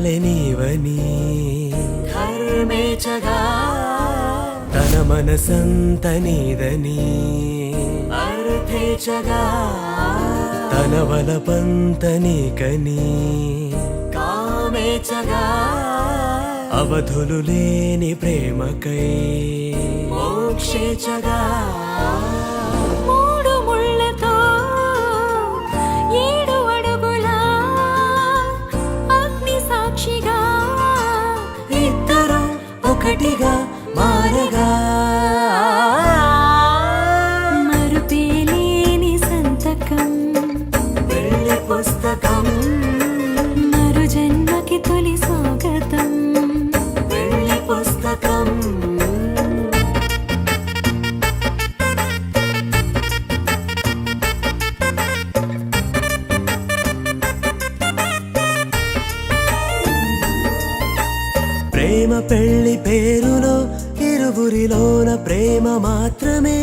ఎరగాలి నీవని ధర్మేచగా తన మనసంత నీదని అర్థేచగా తన వలపంత నీకని కామేచగా అవధులు లేని ప్రేమకై మోక్షేచగా మూడు ముళ్ళతో 7 అడుగుల అగ్ని సాక్షిగా ఇద్దరు ఒకటిగా మారగా మరుపేలేని సంతకం వెళ్ళి పుస్తకం మరు జన్మకి తొలి స్వాగతం వెళ్ళి పుస్తకం ప్రేమ పెళ్లి పేరులో ఇరువురిలోన ప్రేమ మాత్రమే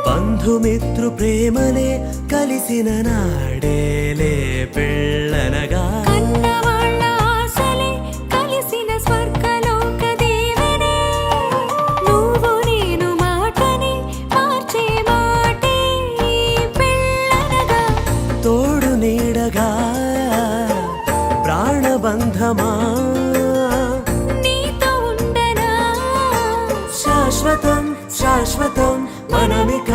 బంధుమిత్రు ప్రేమనే కలిసిన నాడేలే పెళ్ళనగా కన్నవాళ్ళ ఆశలే కలిసిన స్వర్గలోక దేవనే నువ్వు నేను మాటని మార్చే మాటే పెళ్ళనగా తోడు నీడగా ప్రాణబంధమా నీతో ఉండనా శాశ్వతం శాశ్వతం మనమిక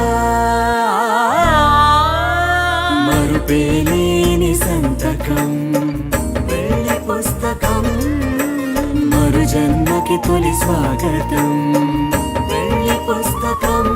మరుపేలేని సంతకం వెళ్ళి పుస్తకం మరు జన్మకి తొలి స్వాగతం వెళ్ళి పుస్తకం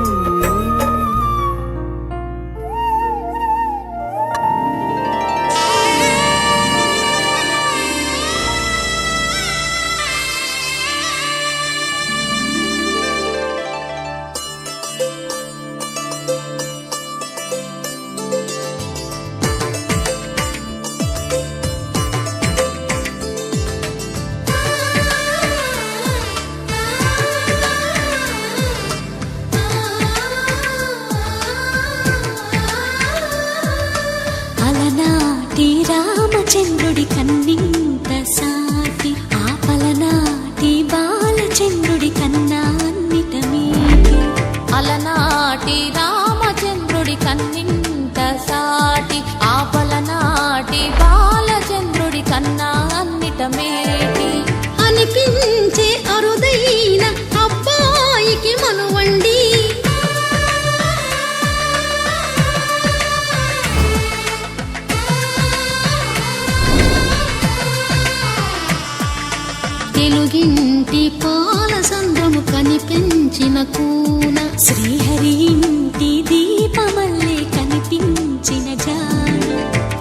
అలనాటి రామచంద్రుడి కన్నింత సాటి ఆపలనాటి బాలచంద్రుడి కన్నా అన్నిటమేటి అలనాటి రామచంద్రుడి కన్నింత సాటి ఆపలనాటి బాలచంద్రుడి కన్నా అన్నిటమేటి అనిపించే అరుదైన అబ్బాయికి మనువండి తెలుగింటి పాల సంద్రము కనిపించిన కూన శ్రీహరి ఇంటి దీపమల్లే కనిపించిన జాన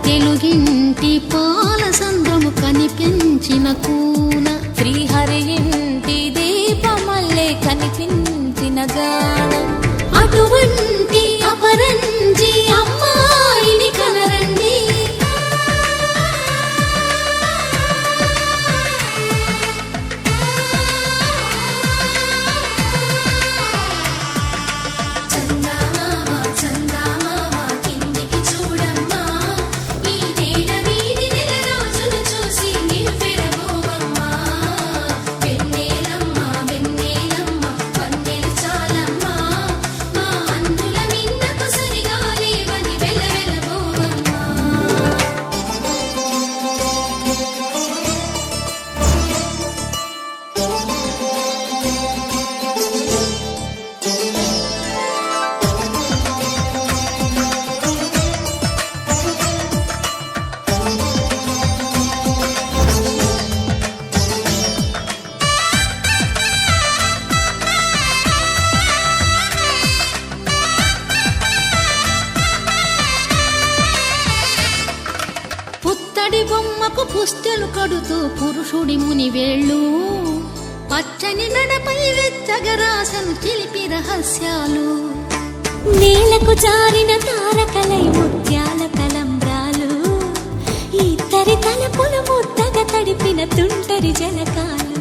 తెలుగింటి పాల సంద్రము కనిపించిన కూన శ్రీహరి ఇంటి దీపమల్లే కనిపించిన గానం అటువంటి అపరంజి అమ్మాయిని కనరండి పుత్తడి బొమ్మకు పుస్తెలు కడుతూ పురుషుడి ముని వేళ్ళు పచ్చని నడపై వెచ్చగరాసను చిలిపి రహస్యాలు నేలకు జారిన తారకలై ముత్యాల తలంబ్రాలు ఇద్దరి తలపులు ముద్దగా తడిపిన తుంటరి జలకాలు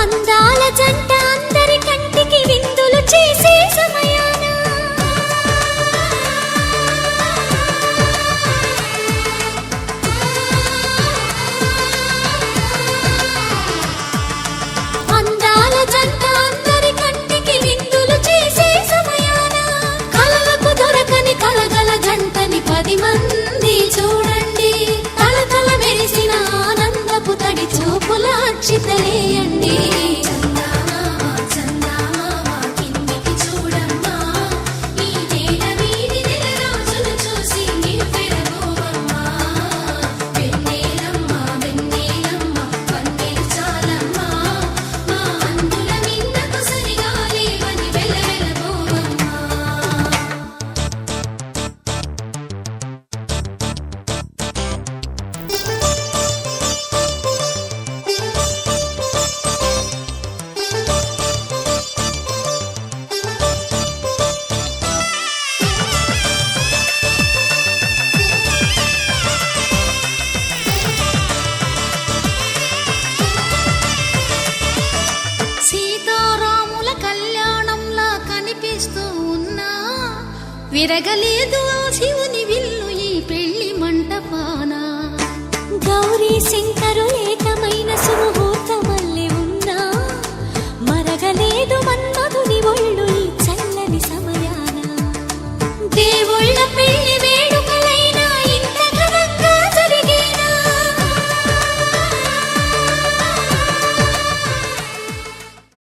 అందాల జంట అందరి కంటికి విందులు చేసే సమయాన అక్షితలేయండి సీతారాముల కళ్యాణంలా కనిపిస్తూ ఉన్నా విరగలేదు ఆ శివుని విల్లు ఈ పెళ్లి మంటపాన గౌరీ శంకర